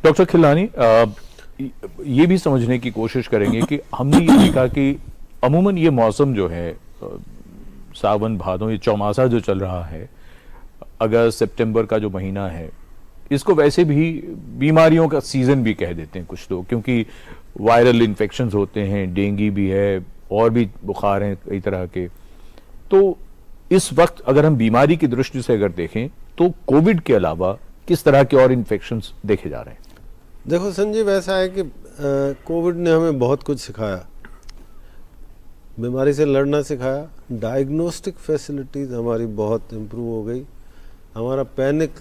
Doctor खिलानी, ये भी समझने की कोशिश करेंगे कि हमने ये देखा कि अमूमन ये मौसम जो है सावन भादों, ये चौमासा जो चल रहा है, अगस्त सितंबर का जो महीना है, इसको वैसे भी बीमारियों का सीजन भी कह देते हैं कुछ लोग, क्योंकि वायरल इन्फेक्शंस होते हैं, डेंगू भी है और भी बुखार हैं कई तरह के। तो इस वक्त अगर हम बीमारी की दृष्टि से अगर देखें तो कोविड के अलावा किस तरह के और इन्फेक्शंस देखे जा रहे हैं? देखो संजीव, ऐसा है कि कोविड ने हमें बहुत कुछ सिखाया, बीमारी से लड़ना सिखाया, डायग्नोस्टिक फैसिलिटीज़ हमारी बहुत इम्प्रूव हो गई, हमारा पैनिक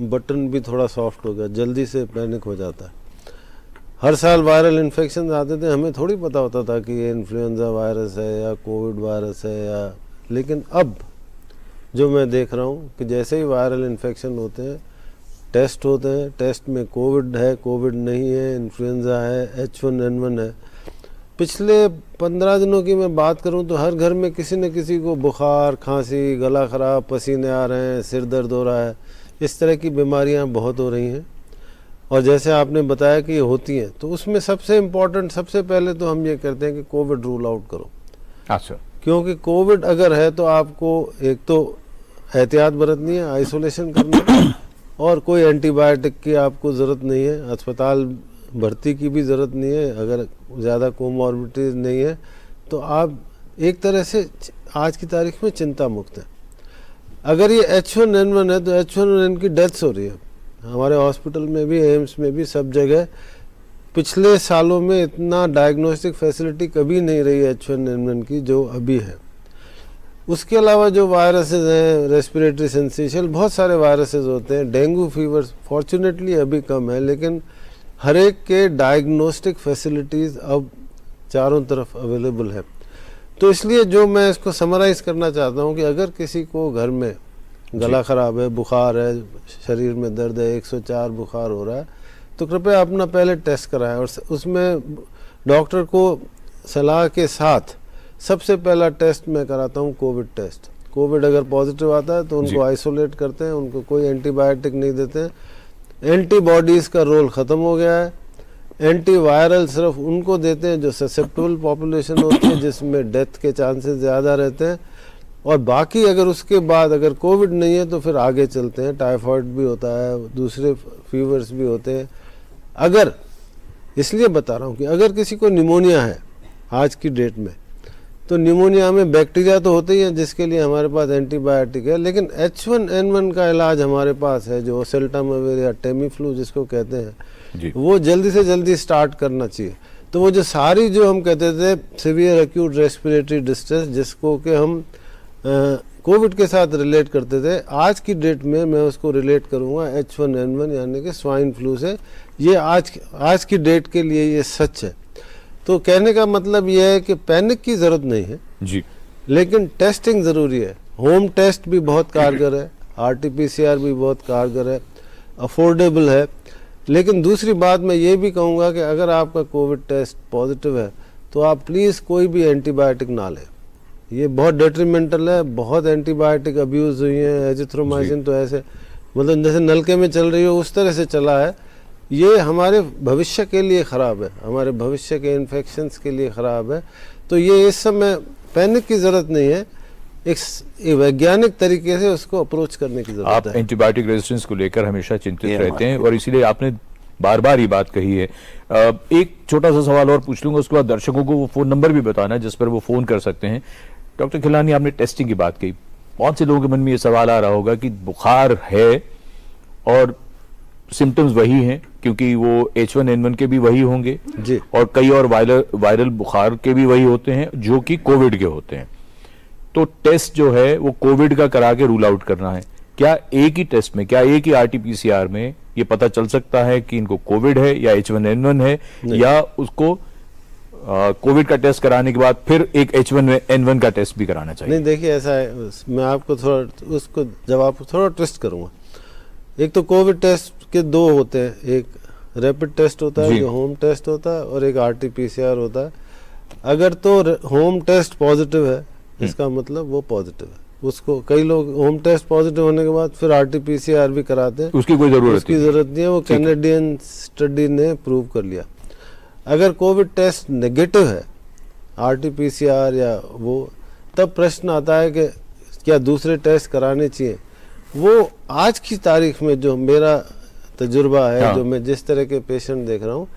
बटन भी थोड़ा सॉफ्ट हो गया, जल्दी से पैनिक हो जाता है। हर साल वायरल इन्फेक्शन आते थे, हमें थोड़ी पता होता था कि ये इन्फ्लुएंजा वायरस है या कोविड वायरस है या, लेकिन अब जो मैं देख रहा हूँ कि जैसे ही वायरल इन्फेक्शन होते हैं, टेस्ट होते हैं, टेस्ट में कोविड है, कोविड नहीं है, इन्फ्लुएंजा है, H1N1 है। पिछले 15 दिनों की मैं बात करूं तो हर घर में किसी न किसी को बुखार, खांसी, गला ख़राब, पसीने आ रहे हैं, सिर दर्द हो रहा है, इस तरह की बीमारियां बहुत हो रही हैं। और जैसे आपने बताया कि ये होती हैं, तो उसमें सबसे इम्पॉर्टेंट, सबसे पहले तो हम ये करते हैं कि कोविड रूल आउट करो। अच्छा। क्योंकि कोविड अगर है तो आपको एक तो एहतियात बरतनी है, आइसोलेशन करना है, और कोई एंटीबायोटिक की आपको ज़रूरत नहीं है, अस्पताल भर्ती की भी ज़रूरत नहीं है, अगर ज़्यादा कोमॉर्बिडिटीज नहीं है तो आप एक तरह से आज की तारीख में चिंता मुक्त हैं। अगर ये H1N1 है तो H1N1 की डेथ्स हो रही है हमारे हॉस्पिटल में भी, एम्स में भी, सब जगह। पिछले सालों में इतना डायग्नोस्टिक फैसिलिटी कभी नहीं रही H1N1 की जो अभी है। उसके अलावा जो वायरसेस हैं, रेस्पिरेटरी सिंसिशियल, बहुत सारे वायरसेस होते हैं, डेंगू फीवर फॉर्चुनेटली अभी कम है, लेकिन हर एक के डायग्नोस्टिक फैसिलिटीज़ अब चारों तरफ अवेलेबल है। तो इसलिए जो मैं इसको समराइज़ करना चाहता हूँ कि अगर किसी को घर में गला ख़राब है, बुखार है, शरीर में दर्द है, 104 बुखार हो रहा है, तो कृपया अपना पहले टेस्ट कराएं, और उसमें डॉक्टर को सलाह के साथ सबसे पहला टेस्ट मैं कराता हूँ कोविड टेस्ट। कोविड अगर पॉजिटिव आता है तो उनको आइसोलेट करते हैं, उनको कोई एंटीबायोटिक नहीं देते हैं, एंटीबॉडीज़ का रोल ख़त्म हो गया है, एंटीवायरल सिर्फ उनको देते हैं जो ससेप्टेबल पॉपुलेशन होती है, जिसमें डेथ के चांसेस ज़्यादा रहते हैं, और बाकी अगर उसके बाद अगर कोविड नहीं है तो फिर आगे चलते हैं, टाइफाइड भी होता है, दूसरे फीवर्स भी होते हैं। अगर, इसलिए बता रहा हूँ कि अगर किसी को निमोनिया है आज की डेट में, तो निमोनिया में बैक्टीरिया तो होते ही हैं जिसके लिए हमारे पास एंटीबायोटिक है, लेकिन H1N1 का इलाज हमारे पास है जो ओसेल्टामेविर या टेमीफ्लू जिसको कहते हैं, वो जल्दी से जल्दी स्टार्ट करना चाहिए। तो वो जो सारी जो हम कहते थे सीवियर एक्यूट रेस्पिरेटरी डिस्ट्रेस, जिसको कि हम कोविड के साथ रिलेट करते थे, आज की डेट में मैं उसको रिलेट करूँगा H1N1 यानी कि स्वाइन फ्लू से। ये आज की डेट के लिए ये सच है। तो कहने का मतलब यह है कि पैनिक की ज़रूरत नहीं है जी, लेकिन टेस्टिंग ज़रूरी है। होम टेस्ट भी बहुत कारगर है, RT-PCR भी बहुत कारगर है, अफोर्डेबल है। लेकिन दूसरी बात मैं ये भी कहूँगा कि अगर आपका कोविड टेस्ट पॉजिटिव है तो आप प्लीज़ कोई भी एंटीबायोटिक ना लें, ये बहुत डेट्रीमेंटल है। बहुत एंटीबायोटिक अब्यूज़ हुई हैं, एजिथ्रोमाइसिन तो ऐसे मतलब जैसे नलके में चल रही हो उस तरह से चला है। ये हमारे भविष्य के लिए ख़राब है, हमारे भविष्य के इन्फेक्शंस के लिए ख़राब है। तो ये इस समय पैनिक की ज़रूरत नहीं है, एक वैज्ञानिक तरीके से उसको अप्रोच करने की ज़रूरत है। आप एंटीबायोटिक रेजिस्टेंस को लेकर हमेशा चिंतित रहते हैं और इसीलिए आपने बार बार ये बात कही है। एक छोटा सा सवाल और पूछ लूँगा, उसके बाद दर्शकों को वो फ़ोन नंबर भी बताना है जिस पर वो फ़ोन कर सकते हैं। डॉक्टर खिलानी, आपने टेस्टिंग की बात कही, बहुत से लोगों के मन में ये सवाल आ रहा होगा कि बुखार है और सिम्टम्स वही हैं, क्योंकि वो H1N1 के भी वही होंगे जी, और कई और वायरल बुखार के भी वही होते हैं जो कि कोविड के होते हैं। तो टेस्ट जो है वो कोविड का करा के रूल आउट करना है। क्या एक ही टेस्ट में, क्या एक ही RT-PCR में ये पता चल सकता है कि इनको कोविड है या H1N1 है, या उसको कोविड का टेस्ट कराने के बाद फिर एक H1N1 का टेस्ट भी कराना चाहिए? नहीं, देखिए ऐसा है, मैं आपको थोड़ा उसको जवाब थोड़ा ट्विस्ट करूँगा। एक तो कोविड टेस्ट के दो होते हैं, एक रैपिड टेस्ट होता है जो होम टेस्ट होता है, और एक RT-PCR होता है। अगर तो होम टेस्ट पॉजिटिव है इसका मतलब वो पॉजिटिव है, उसको कई लोग होम टेस्ट पॉजिटिव होने के बाद फिर RT-PCR भी कराते हैं, उसकी कोई जरूरत उसकी ज़रूरत नहीं है, वो कैनेडियन स्टडी ने प्रूव कर लिया। अगर कोविड टेस्ट नेगेटिव है RT-PCR या वो, तब प्रश्न आता है कि क्या दूसरे टेस्ट कराने चाहिए। वो आज की तारीख में जो मेरा तजुर्बा है, जो मैं जिस तरह के पेशेंट देख रहा हूँ,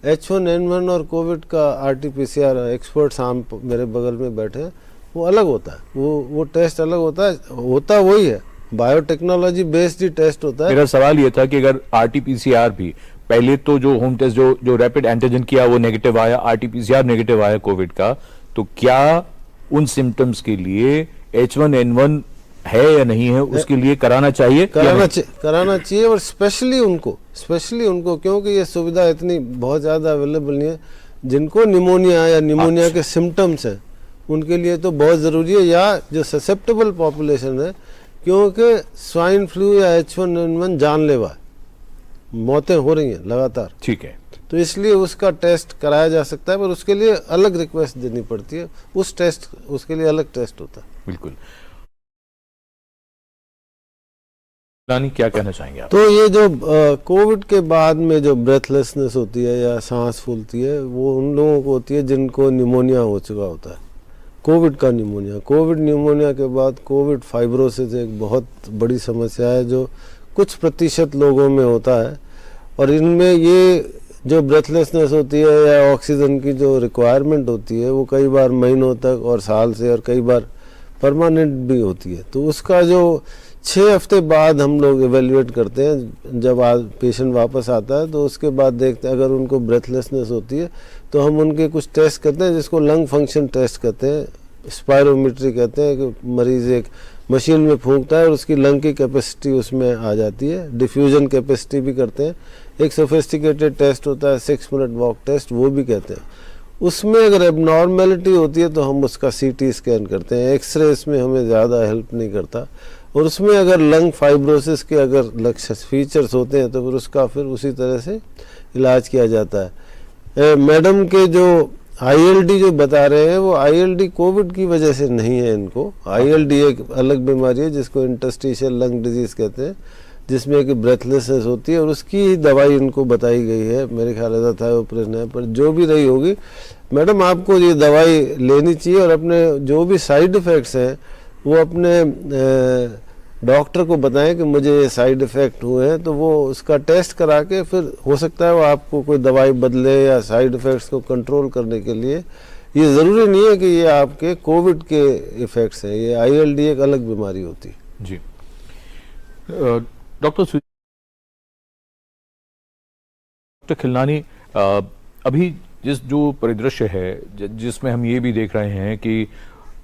H1N1 और कोविड का RT-PCR एक्सपर्ट साम मेरे बगल में बैठे हैं, वो अलग होता है, वो टेस्ट अलग होता है, होता वही है, बायोटेक्नोलॉजी बेस्ड ही टेस्ट होता है। मेरा सवाल ये था कि अगर RT-PCR भी पहले तो जो होम टेस्ट जो रैपिड एंटीजन किया वो नेगेटिव आया, RT-PCR नेगेटिव आया कोविड का, तो क्या उन सिम्टम्स के लिए H1N1 है या नहीं है, उसके लिए कराना चाहिए? कराना चाहिए, और स्पेशली उनको क्योंकि ये सुविधा इतनी बहुत ज़्यादा अवेलेबल नहीं है। जिनको निमोनिया या निमोनिया के सिम्टम्स हैं उनके लिए तो बहुत ज़रूरी है, या जो ससेप्टेबल पॉपुलेशन है, क्योंकि स्वाइन फ्लू या H1N1 जानलेवा है, मौतें हो रही हैं लगातार। ठीक है, तो इसलिए उसका टेस्ट कराया जा सकता है, पर उसके लिए अलग रिक्वेस्ट देनी पड़ती है, उसके लिए अलग टेस्ट होता है। बिल्कुल। रानी, क्या कहना चाहेंगे आप? तो ये जो कोविड के बाद में जो ब्रेथलेसनेस होती है या सांस फूलती है, वो उन लोगों को होती है जिनको निमोनिया हो चुका होता है, कोविड का निमोनिया। कोविड निमोनिया के बाद कोविड फाइब्रोसिस एक बहुत बड़ी समस्या है जो कुछ प्रतिशत लोगों में होता है, और इनमें ये जो ब्रेथलेसनेस होती है या ऑक्सीजन की जो रिक्वायरमेंट होती है, वो कई बार महीनों तक और साल से और कई बार परमानेंट भी होती है। तो उसका जो 6 हफ्ते बाद हम लोग एवेल्युएट करते हैं, जब पेशेंट वापस आता है तो उसके बाद देखते हैं, अगर उनको ब्रेथलेसनेस होती है तो हम उनके कुछ टेस्ट करते हैं जिसको लंग फंक्शन टेस्ट कहते हैं, स्पायरोमीट्री कहते हैं, कि मरीज़ एक मशीन में फूंकता है और उसकी लंग की कैपेसिटी उसमें आ जाती है। डिफ्यूजन कैपेसिटी भी करते हैं, एक सोफिस्टिकेटेड टेस्ट होता है 6 मिनट वॉक टेस्ट, वो भी कहते हैं। उसमें अगर एबनॉर्मेलिटी होती है तो हम उसका CT स्कैन करते हैं, एक्सरे इसमें हमें ज़्यादा हेल्प नहीं करता। और उसमें अगर लंग फाइब्रोसिस के अगर लक्षण फीचर्स होते हैं तो फिर उसका उसी तरह से इलाज किया जाता है। मैडम के जो ILD जो बता रहे हैं, वो ILD कोविड की वजह से नहीं है। इनको ILD एक अलग बीमारी है जिसको इंटरस्टिशियल लंग डिजीज़ कहते हैं, जिसमें कि ब्रेथलेसनेस होती है, और उसकी ही दवाई इनको बताई गई है। मेरे ख्याल से थायोप्रिन है, पर जो भी रही होगी, मैडम आपको ये दवाई लेनी चाहिए, और अपने जो भी साइड इफ़ेक्ट्स हैं वो अपने डॉक्टर को बताएं कि मुझे ये साइड इफ़ेक्ट हुए हैं, तो वो उसका टेस्ट करा के फिर हो सकता है वो आपको कोई दवाई बदले, या साइड इफ़ेक्ट्स को कंट्रोल करने के लिए। ये ज़रूरी नहीं है कि ये आपके कोविड के इफ़ेक्ट्स हैं, ये ILD एक अलग बीमारी होती है। जी, डॉक्टर खिलनानी, अभी जो परिदृश्य है, जिसमें हम ये भी देख रहे हैं कि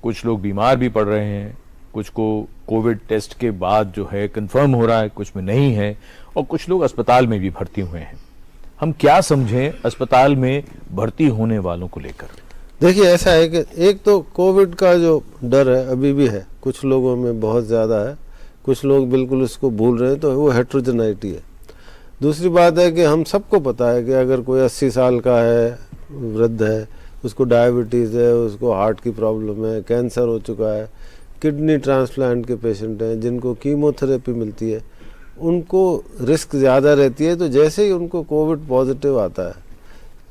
कुछ लोग बीमार भी पड़ रहे हैं, कुछ को कोविड टेस्ट के बाद जो है कंफर्म हो रहा है, कुछ में नहीं है, और कुछ लोग अस्पताल में भी भर्ती हुए हैं। हम क्या समझें अस्पताल में भर्ती होने वालों को लेकर? देखिए, ऐसा है कि एक तो कोविड का जो डर है अभी भी है, कुछ लोगों में बहुत ज़्यादा है, कुछ लोग बिल्कुल उसको भूल रहे हैं, तो वो हेट्रोजेनाइटी है। दूसरी बात है कि हम सबको पता है कि अगर कोई 80 साल का है, वृद्ध है, उसको डायबिटीज़ है, उसको हार्ट की प्रॉब्लम है, कैंसर हो चुका है, किडनी ट्रांसप्लांट के पेशेंट हैं, जिनको कीमोथेरेपी मिलती है, उनको रिस्क ज़्यादा रहती है। तो जैसे ही उनको कोविड पॉजिटिव आता है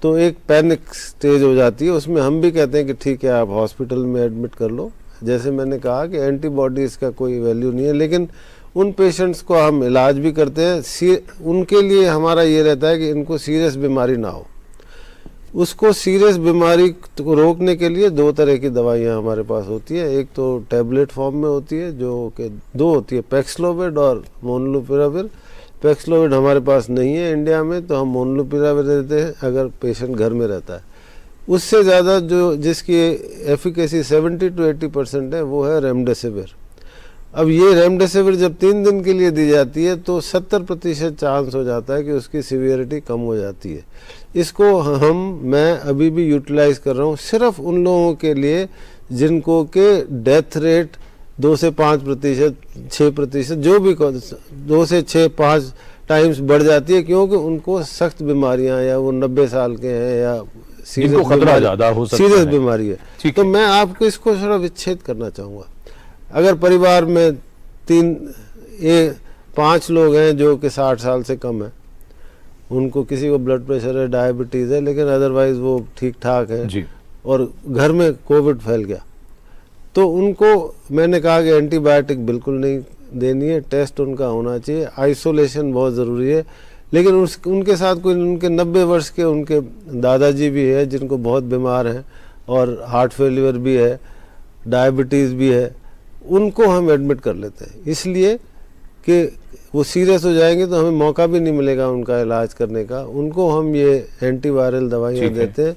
तो एक पैनिक स्टेज हो जाती है। उसमें हम भी कहते हैं कि ठीक है, आप हॉस्पिटल में एडमिट कर लो। जैसे मैंने कहा कि एंटीबॉडीज़ का कोई वैल्यू नहीं है, लेकिन उन पेशेंट्स को हम इलाज भी करते हैं। उनके लिए हमारा ये रहता है कि इनको सीरियस बीमारी ना हो। उसको सीरियस बीमारी को रोकने के लिए 2 तरह की दवाइयाँ हमारे पास होती है। एक तो टैबलेट फॉर्म में होती है, जो कि 2 होती है, पैक्सलोविड और मोनुपिराविर। पैक्सलोविड हमारे पास नहीं है इंडिया में, तो हम मोनुपिराविर देते हैं अगर पेशेंट घर में रहता है। उससे ज़्यादा जो जिसकी एफिकेसी 70 to 80% है, वो है रेमडेसिविर। अब ये रेमडेसिविर जब 3 दिन के लिए दी जाती है तो 70% चांस हो जाता है कि उसकी सीवियरिटी कम हो जाती है। इसको मैं अभी भी यूटिलाइज कर रहा हूँ सिर्फ उन लोगों के लिए जिनको के डेथ रेट 2 से 5%, 6%, जो भी 2 से 6-5 टाइम्स बढ़ जाती है, क्योंकि उनको सख्त बीमारियां, या वो 90 साल के हैं, या सीरियस खतरा ज़्यादा हो सकता है, सीरियस बीमारी है। तो मैं आपको इसको थोड़ा विच्छेद करना चाहूँगा। अगर परिवार में 5 लोग हैं जो कि 60 साल से कम है, उनको किसी को ब्लड प्रेशर है, डायबिटीज़ है, लेकिन अदरवाइज वो ठीक ठाक है जी। और घर में कोविड फैल गया, तो उनको मैंने कहा कि एंटीबायोटिक बिल्कुल नहीं देनी है, टेस्ट उनका होना चाहिए, आइसोलेशन बहुत ज़रूरी है। लेकिन उनके साथ कोई उनके 90 वर्ष के उनके दादाजी भी है जिनको बहुत बीमार हैं और हार्ट फेलियर भी है, डायबिटीज़ भी है, उनको हम एडमिट कर लेते हैं, इसलिए कि वो सीरियस हो जाएंगे तो हमें मौका भी नहीं मिलेगा उनका इलाज करने का। उनको हम ये एंटीवायरल दवाइयाँ देते हैं,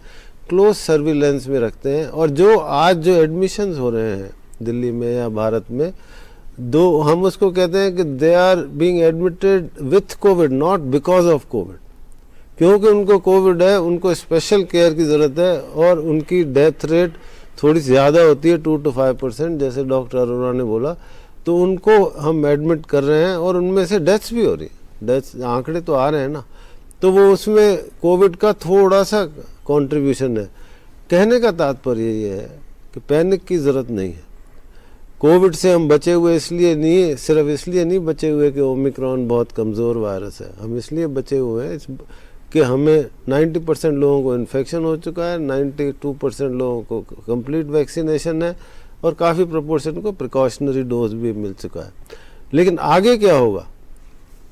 क्लोज सर्विलेंस में रखते हैं। और जो आज जो एडमिशन्स हो रहे हैं दिल्ली में या भारत में, हम उसको कहते हैं कि they are being admitted with covid, not because of covid. क्योंकि उनको कोविड है, उनको स्पेशल केयर की ज़रूरत है और उनकी डेथ रेट थोड़ी ज़्यादा होती है, 2 to 5%, जैसे डॉक्टर अरोड़ा ने बोला, तो उनको हम एडमिट कर रहे हैं और उनमें से डेथ्स भी हो रही है, डेथ्स आंकड़े तो आ रहे हैं ना, तो वो उसमें कोविड का थोड़ा सा कंट्रीब्यूशन है। कहने का तात्पर्य ये है कि पैनिक की ज़रूरत नहीं है। कोविड से हम बचे हुए इसलिए नहीं, सिर्फ इसलिए नहीं बचे हुए कि ओमिक्रॉन बहुत कमज़ोर वायरस है, हम इसलिए बचे हुए हैं कि हमें 90% लोगों को इन्फेक्शन हो चुका है, 92% लोगों को कंप्लीट वैक्सीनेशन है और काफ़ी प्रोपोर्शन को प्रिकॉशनरी डोज भी मिल चुका है। लेकिन आगे क्या होगा?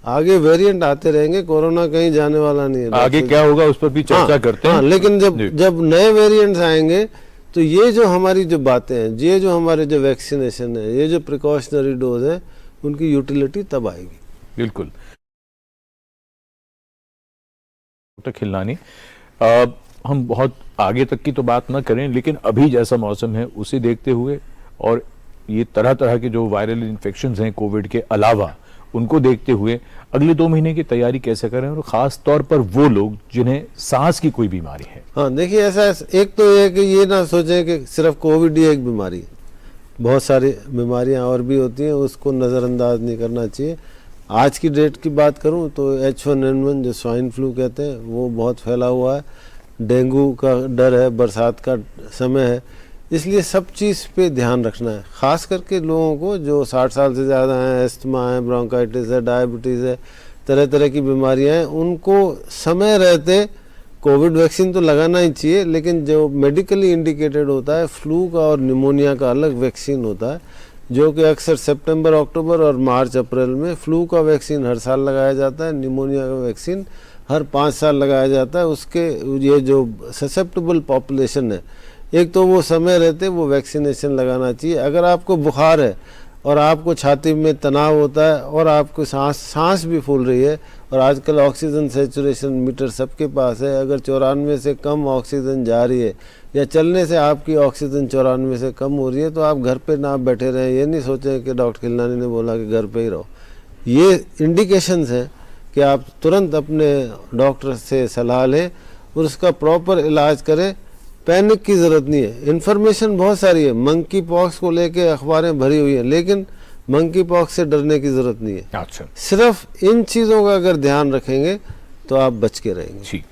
आगे वेरिएंट आते रहेंगे, कोरोना कहीं जाने वाला नहीं है। आगे क्या होगा उस पर भी चर्चा करते हैं। लेकिन जब नए वेरिएंट्स आएंगे तो ये जो हमारी जो बातें हैं, ये जो हमारे जो वैक्सीनेशन है, ये जो प्रिकॉशनरी डोज है, उनकी यूटिलिटी तब आएगी। बिल्कुल। डॉक्टर खिलनानी, हम बहुत आगे तक की तो बात ना करें, लेकिन अभी जैसा मौसम है उसे देखते हुए और ये तरह तरह के जो वायरल इन्फेक्शंस हैं कोविड के अलावा, उनको देखते हुए अगले 2 महीने की तैयारी कैसे करें, और खास तौर पर वो लोग जिन्हें सांस की कोई बीमारी है? हाँ, देखिए, ऐसा एक तो ये है कि ये ना सोचें कि सिर्फ कोविड ही एक बीमारी है, बहुत सारी बीमारियां और भी होती हैं, उसको नज़रअंदाज नहीं करना चाहिए। आज की डेट की बात करूं तो H1N1 जो स्वाइन फ्लू कहते हैं वो बहुत फैला हुआ है, डेंगू का डर है, बरसात का समय है, इसलिए सब चीज़ पे ध्यान रखना है। ख़ास करके लोगों को जो 60 साल से ज़्यादा हैं, एस्थमा है, ब्रोंकाइटिस है, डायबिटीज़ है, तरह तरह की बीमारियां हैं, उनको समय रहते कोविड वैक्सीन तो लगाना ही चाहिए। लेकिन जो मेडिकली इंडिकेटेड होता है, फ्लू का और निमोनिया का अलग वैक्सीन होता है, जो कि अक्सर सितंबर, अक्टूबर और मार्च, अप्रैल में। फ्लू का वैक्सीन हर साल लगाया जाता है, निमोनिया का वैक्सीन हर 5 साल लगाया जाता है। उसके ये जो ससेप्टेबल पॉपुलेशन है, एक तो वो समय रहते वो वैक्सीनेशन लगाना चाहिए। अगर आपको बुखार है और आपको छाती में तनाव होता है और आपको सांस भी फूल रही है, और आजकल ऑक्सीजन सैचुरेशन मीटर सबके पास है, अगर 94 से कम ऑक्सीजन जा रही है या चलने से आपकी ऑक्सीजन 94 से कम हो रही है, तो आप घर पे ना बैठे रहें। ये नहीं सोचें कि डॉक्टर खिलनानी ने बोला कि घर पे ही रहो। ये इंडिकेशंस हैं कि आप तुरंत अपने डॉक्टर से सलाह लें और उसका प्रॉपर इलाज करें। पैनिक की ज़रूरत नहीं है। इन्फॉर्मेशन बहुत सारी है, मंकी पॉक्स को लेके अखबारें भरी हुई हैं, लेकिन मंकी पॉक्स से डरने की ज़रूरत नहीं है। अच्छा, सिर्फ इन चीज़ों का अगर ध्यान रखेंगे तो आप बच के रहेंगे। ठीक।